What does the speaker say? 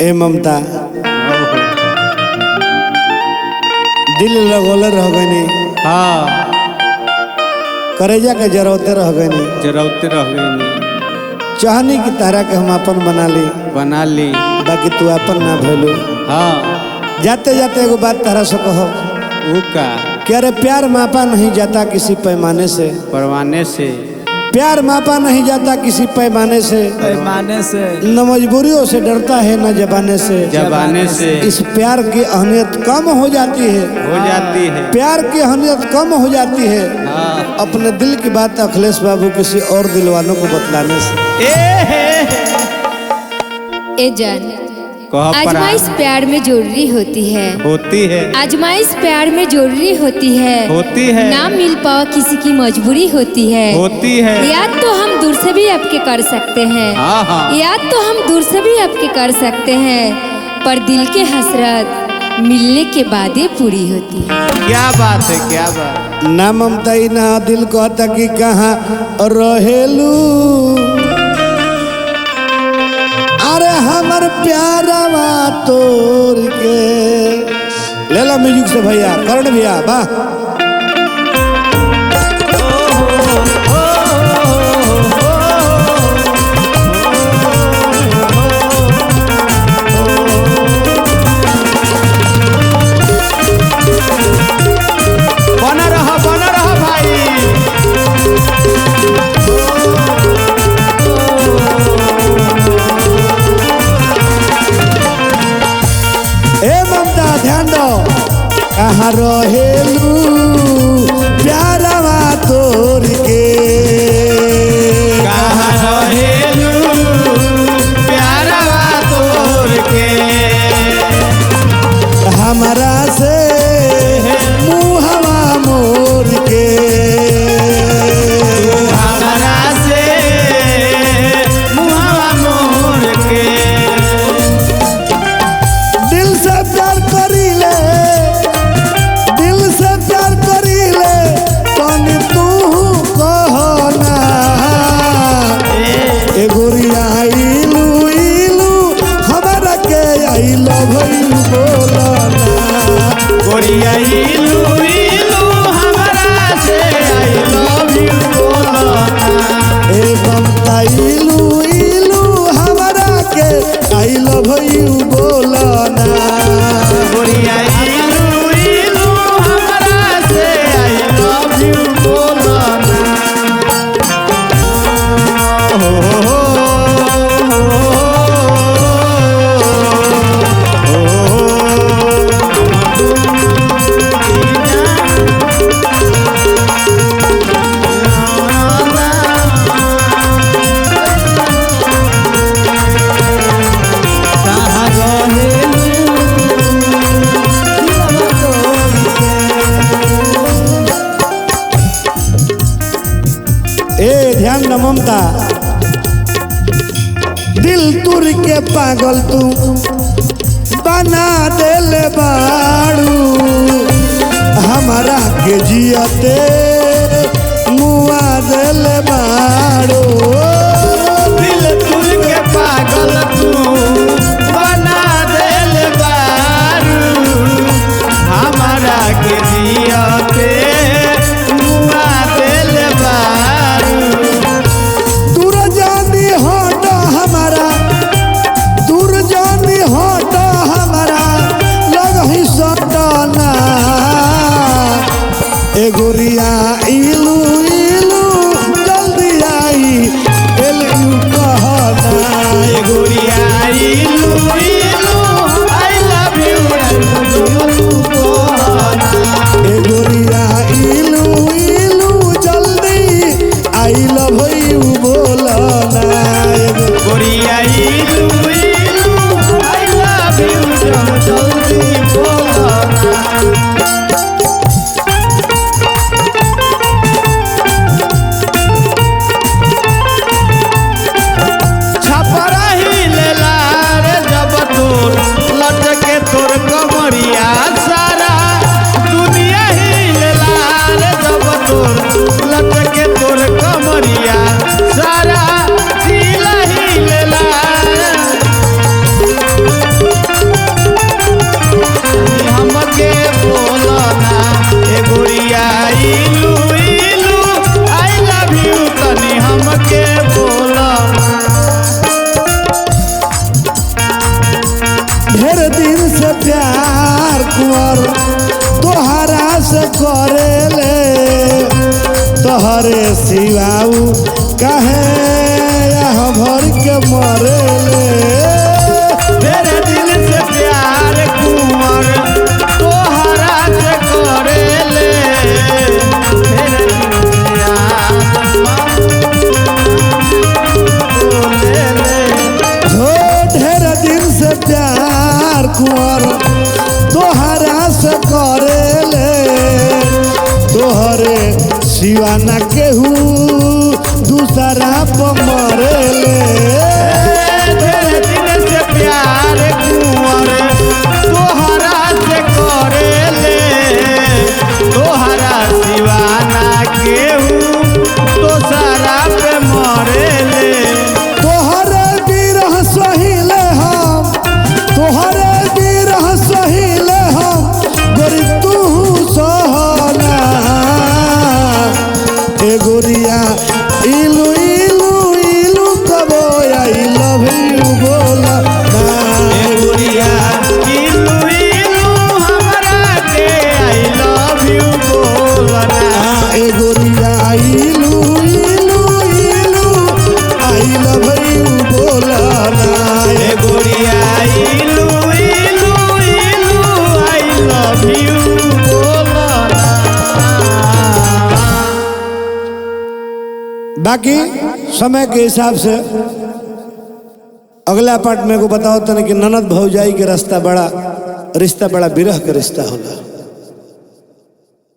ए ममता दिल लगोले रह गई। हाँ करेजा के जरौते रह गई। जरौते रह गई। चाहनी की तारा के हम अपन बना ली बाकी तू अपन ना भैलू। हाँ जाते जाते एगो बात तारा से कहो का कि अरे प्यार मापा नहीं जाता किसी पैमाने से। परवाने से प्यार मापा नहीं जाता किसी पैमाने से न मजबूरियों से डरता है न जबाने से। इस प्यार की अहमियत कम हो जाती है प्यार की अहमियत कम हो जाती है हाँ। अपने दिल की बात अखिलेश बाबू किसी और दिल वालों को बतलाने से। ए जान आजमाइश प्यार में जरूरी होती है आजमाइश प्यार में जरूरी होती है ना मिल पाओ किसी की मजबूरी होती है याद तो हम दूर से भी आपके कर सकते हैं याद तो हम दूर से भी आपके कर सकते हैं पर दिल के हसरत मिलने के बाद ही पूरी होती है। क्या बात है क्या बात। ना ममता ना दिल कहता कि कहाँ रहेलू अरे हमर प्यारवा तोड़ के ले लो म्यूजिक से भैया करण भैया वाह। बना रहा भाई। ध्यान दो कहाँ रहेलू प्यारवा तोड़ के कहाँ रहेलू प्यारवा तोड़ के हमारा से मुहवा मोड़ के हमारा से मुहवा मोड़ के दिल से प्यार करी तू कहना ए गोरिया इलू हमारा के आई लव यू बोलना गोरिया इलू हमारा से आई लव यू बोलना ए ममता इलू हमारा के आई लव यू बोलना गोरिया इलू हमारा से आई लव यू बोलना। ध्यान न ममता दिल तुर के पागल तू बना देले बाड़ू हमारा के जियते मुआ देले बाड़ू दिल तुर के पागल तू बना देले बाड़ू हमारा के जियते मुआ देले बाड़ू। दूर जानी हट हमारा लग ही सटना ए गोरिया इलू जल्दी आई प्यार कुंवर तोहरा से करेले तोहरे सिवाऊ कहे यहाँ भर के मरेले तेरे दिल से प्यार कुंवर तोहरा से करेले तेरे दिल से हो ढेर दिन से प्यार कुंवर तोहरा से करेले तोहरे सिवा न केहू दूसरा पर मरेले तेरे दिल से प्यार कुंवर तोहरा से करेले तोहरा सिवाना केहू दोसरा पे मरेले तोहरे बिरह सहिले हम तोहरे बिरह सहिले हम गोरी तू सहना ए गोरिया इलू इलू इलू कबो आई लव यू बोला ए गुड़िया इलू इलू हमरा के आई लव यू बोलना ए गोरिया इलू इलू इलू आई लव यू बोला ए गुड़िया इलू इलू इलू आई लव यू बोलना। बाकी समय के हिसाब से अगला पार्ट में को बताओ तने कि ननद भौजाई के रिश्ता बड़ा विरह का रिश्ता होला।